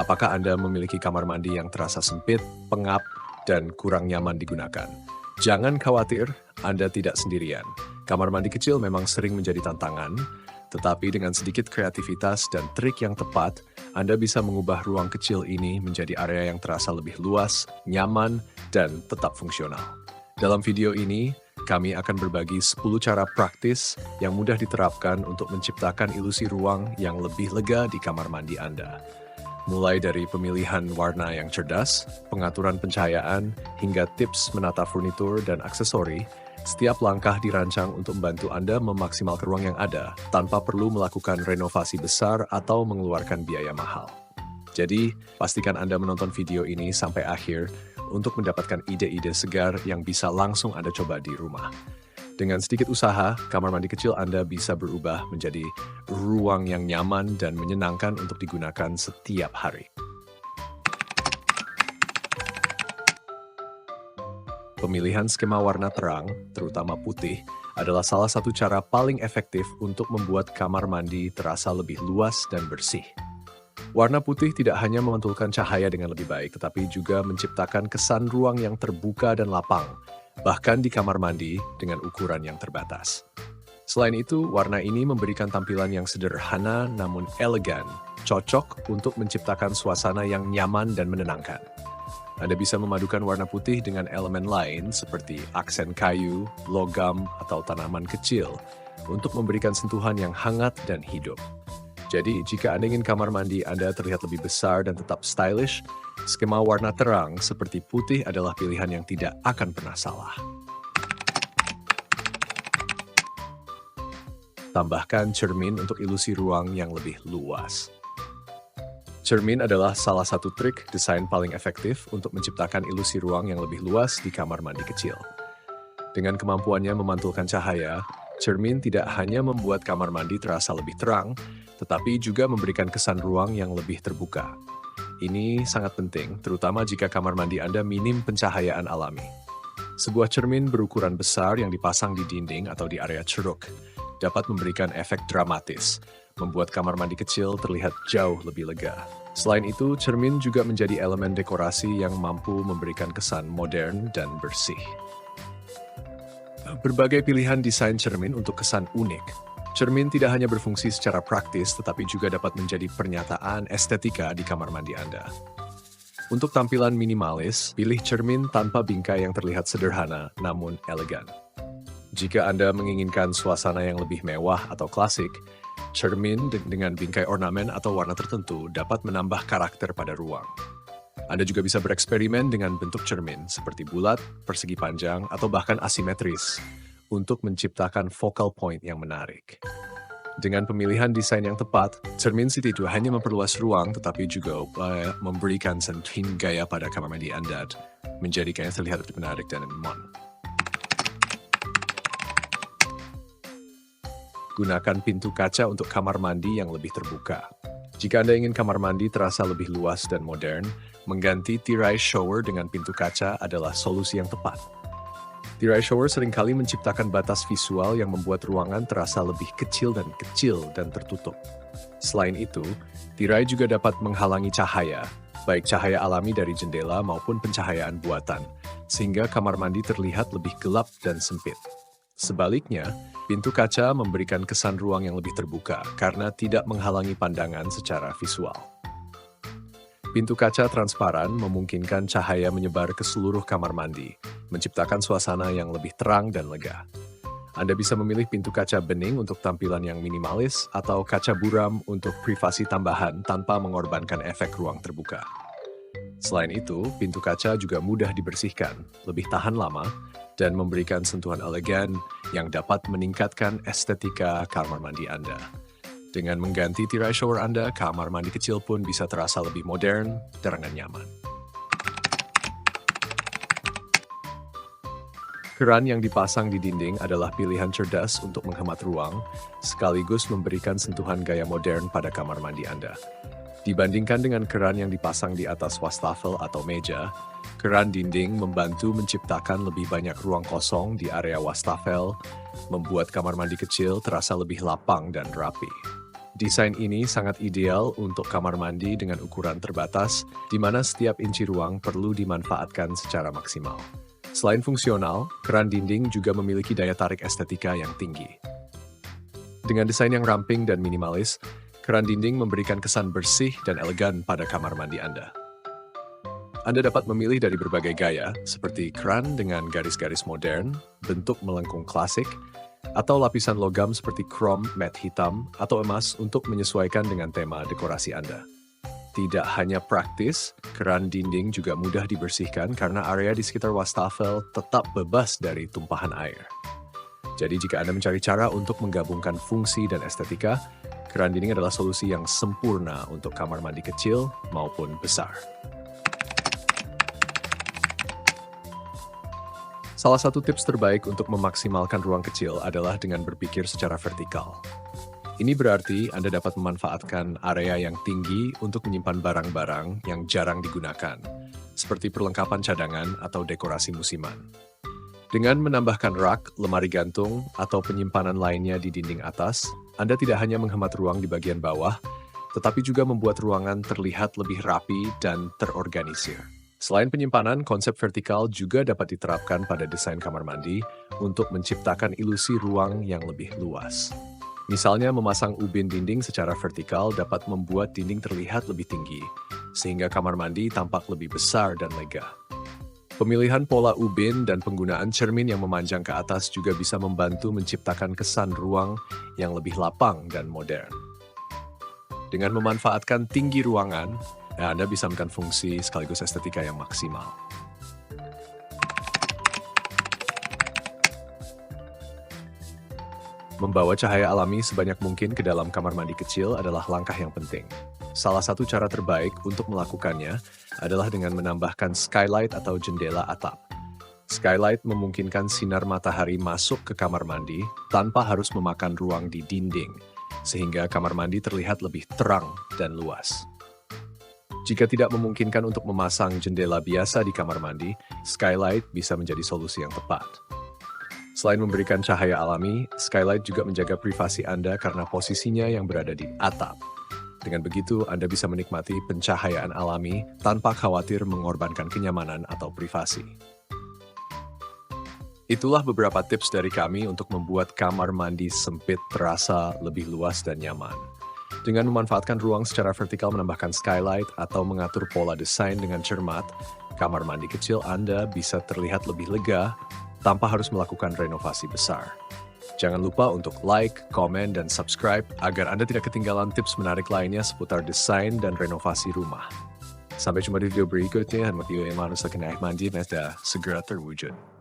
apakah Anda memiliki kamar mandi yang terasa sempit, pengap, dan kurang nyaman digunakan? Jangan khawatir, Anda tidak sendirian. Kamar mandi kecil memang sering menjadi tantangan, tetapi dengan sedikit kreativitas dan trik yang tepat, Anda bisa mengubah ruang kecil ini menjadi area yang terasa lebih luas, nyaman, dan tetap fungsional. Dalam video ini, kami akan berbagi 10 cara praktis yang mudah diterapkan untuk menciptakan ilusi ruang yang lebih lega di kamar mandi Anda. Mulai dari pemilihan warna yang cerdas, pengaturan pencahayaan, hingga tips menata furnitur dan aksesori, setiap langkah dirancang untuk membantu Anda memaksimalkan ruang yang ada tanpa perlu melakukan renovasi besar atau mengeluarkan biaya mahal. Jadi, pastikan Anda menonton video ini sampai akhir untuk mendapatkan ide-ide segar yang bisa langsung Anda coba di rumah. Dengan sedikit usaha, kamar mandi kecil Anda bisa berubah menjadi ruang yang nyaman dan menyenangkan untuk digunakan setiap hari. Pemilihan skema warna terang, terutama putih, adalah salah satu cara paling efektif untuk membuat kamar mandi terasa lebih luas dan bersih. Warna putih tidak hanya memantulkan cahaya dengan lebih baik, tetapi juga menciptakan kesan ruang yang terbuka dan lapang, bahkan di kamar mandi dengan ukuran yang terbatas. Selain itu, warna ini memberikan tampilan yang sederhana namun elegan, cocok untuk menciptakan suasana yang nyaman dan menenangkan. Anda bisa memadukan warna putih dengan elemen lain seperti aksen kayu, logam, atau tanaman kecil untuk memberikan sentuhan yang hangat dan hidup. Jadi, jika Anda ingin kamar mandi Anda terlihat lebih besar dan tetap stylish, skema warna terang seperti putih adalah pilihan yang tidak akan pernah salah. Tambahkan cermin untuk ilusi ruang yang lebih luas. Cermin adalah salah satu trik desain paling efektif untuk menciptakan ilusi ruang yang lebih luas di kamar mandi kecil. Dengan kemampuannya memantulkan cahaya, cermin tidak hanya membuat kamar mandi terasa lebih terang, tetapi juga memberikan kesan ruang yang lebih terbuka. Ini sangat penting, terutama jika kamar mandi Anda minim pencahayaan alami. Sebuah cermin berukuran besar yang dipasang di dinding atau di area ceruk dapat memberikan efek dramatis, membuat kamar mandi kecil terlihat jauh lebih lega. Selain itu, cermin juga menjadi elemen dekorasi yang mampu memberikan kesan modern dan bersih. Berbagai pilihan desain cermin untuk kesan unik. Cermin tidak hanya berfungsi secara praktis, tetapi juga dapat menjadi pernyataan estetika di kamar mandi Anda. Untuk tampilan minimalis, pilih cermin tanpa bingkai yang terlihat sederhana, namun elegan. Jika Anda menginginkan suasana yang lebih mewah atau klasik, cermin dengan bingkai ornamen atau warna tertentu dapat menambah karakter pada ruang. Anda juga bisa bereksperimen dengan bentuk cermin, seperti bulat, persegi panjang, atau bahkan asimetris, untuk menciptakan focal point yang menarik. Dengan pemilihan desain yang tepat, cermin tidak hanya memperluas ruang, tetapi juga memberikan sentuhan gaya pada kamar mandi Anda, menjadikannya terlihat lebih menarik dan nyaman. Gunakan pintu kaca untuk kamar mandi yang lebih terbuka. Jika Anda ingin kamar mandi terasa lebih luas dan modern, mengganti tirai shower dengan pintu kaca adalah solusi yang tepat. Tirai shower seringkali menciptakan batas visual yang membuat ruangan terasa lebih kecil dan tertutup. Selain itu, tirai juga dapat menghalangi cahaya, baik cahaya alami dari jendela maupun pencahayaan buatan, sehingga kamar mandi terlihat lebih gelap dan sempit. Sebaliknya, pintu kaca memberikan kesan ruang yang lebih terbuka karena tidak menghalangi pandangan secara visual. Pintu kaca transparan memungkinkan cahaya menyebar ke seluruh kamar mandi, menciptakan suasana yang lebih terang dan lega. Anda bisa memilih pintu kaca bening untuk tampilan yang minimalis atau kaca buram untuk privasi tambahan tanpa mengorbankan efek ruang terbuka. Selain itu, pintu kaca juga mudah dibersihkan, lebih tahan lama, dan memberikan sentuhan elegan yang dapat meningkatkan estetika kamar mandi Anda. Dengan mengganti tirai shower Anda, kamar mandi kecil pun bisa terasa lebih modern, terang dan nyaman. Keran yang dipasang di dinding adalah pilihan cerdas untuk menghemat ruang, sekaligus memberikan sentuhan gaya modern pada kamar mandi Anda. Dibandingkan dengan keran yang dipasang di atas wastafel atau meja, keran dinding membantu menciptakan lebih banyak ruang kosong di area wastafel, membuat kamar mandi kecil terasa lebih lapang dan rapi. Desain ini sangat ideal untuk kamar mandi dengan ukuran terbatas, di mana setiap inci ruang perlu dimanfaatkan secara maksimal. Selain fungsional, keran dinding juga memiliki daya tarik estetika yang tinggi. Dengan desain yang ramping dan minimalis, keran dinding memberikan kesan bersih dan elegan pada kamar mandi Anda. Anda dapat memilih dari berbagai gaya, seperti keran dengan garis-garis modern, bentuk melengkung klasik, atau lapisan logam seperti krom, matte hitam, atau emas untuk menyesuaikan dengan tema dekorasi Anda. Tidak hanya praktis, keran dinding juga mudah dibersihkan karena area di sekitar wastafel tetap bebas dari tumpahan air. Jadi jika Anda mencari cara untuk menggabungkan fungsi dan estetika, keran dinding adalah solusi yang sempurna untuk kamar mandi kecil maupun besar. Salah satu tips terbaik untuk memaksimalkan ruang kecil adalah dengan berpikir secara vertikal. Ini berarti Anda dapat memanfaatkan area yang tinggi untuk menyimpan barang-barang yang jarang digunakan, seperti perlengkapan cadangan atau dekorasi musiman. Dengan menambahkan rak, lemari gantung, atau penyimpanan lainnya di dinding atas, Anda tidak hanya menghemat ruang di bagian bawah, tetapi juga membuat ruangan terlihat lebih rapi dan terorganisir. Selain penyimpanan, konsep vertikal juga dapat diterapkan pada desain kamar mandi untuk menciptakan ilusi ruang yang lebih luas. Misalnya, memasang ubin dinding secara vertikal dapat membuat dinding terlihat lebih tinggi, sehingga kamar mandi tampak lebih besar dan lega. Pemilihan pola ubin dan penggunaan cermin yang memanjang ke atas juga bisa membantu menciptakan kesan ruang yang lebih lapang dan modern. Dengan memanfaatkan tinggi ruangan, Anda bisa memberikan fungsi sekaligus estetika yang maksimal. Membawa cahaya alami sebanyak mungkin ke dalam kamar mandi kecil adalah langkah yang penting. Salah satu cara terbaik untuk melakukannya adalah dengan menambahkan skylight atau jendela atap. Skylight memungkinkan sinar matahari masuk ke kamar mandi tanpa harus memakan ruang di dinding, sehingga kamar mandi terlihat lebih terang dan luas. Jika tidak memungkinkan untuk memasang jendela biasa di kamar mandi, skylight bisa menjadi solusi yang tepat. Selain memberikan cahaya alami, skylight juga menjaga privasi Anda karena posisinya yang berada di atap. Dengan begitu, Anda bisa menikmati pencahayaan alami tanpa khawatir mengorbankan kenyamanan atau privasi. Itulah beberapa tips dari kami untuk membuat kamar mandi sempit terasa lebih luas dan nyaman. Dengan memanfaatkan ruang secara vertikal, menambahkan skylight, atau mengatur pola desain dengan cermat, kamar mandi kecil Anda bisa terlihat lebih lega tanpa harus melakukan renovasi besar. Jangan lupa untuk like, komen, dan subscribe agar Anda tidak ketinggalan tips menarik lainnya seputar desain dan renovasi rumah. Sampai jumpa di video berikutnya, dan video yang segera terwujud.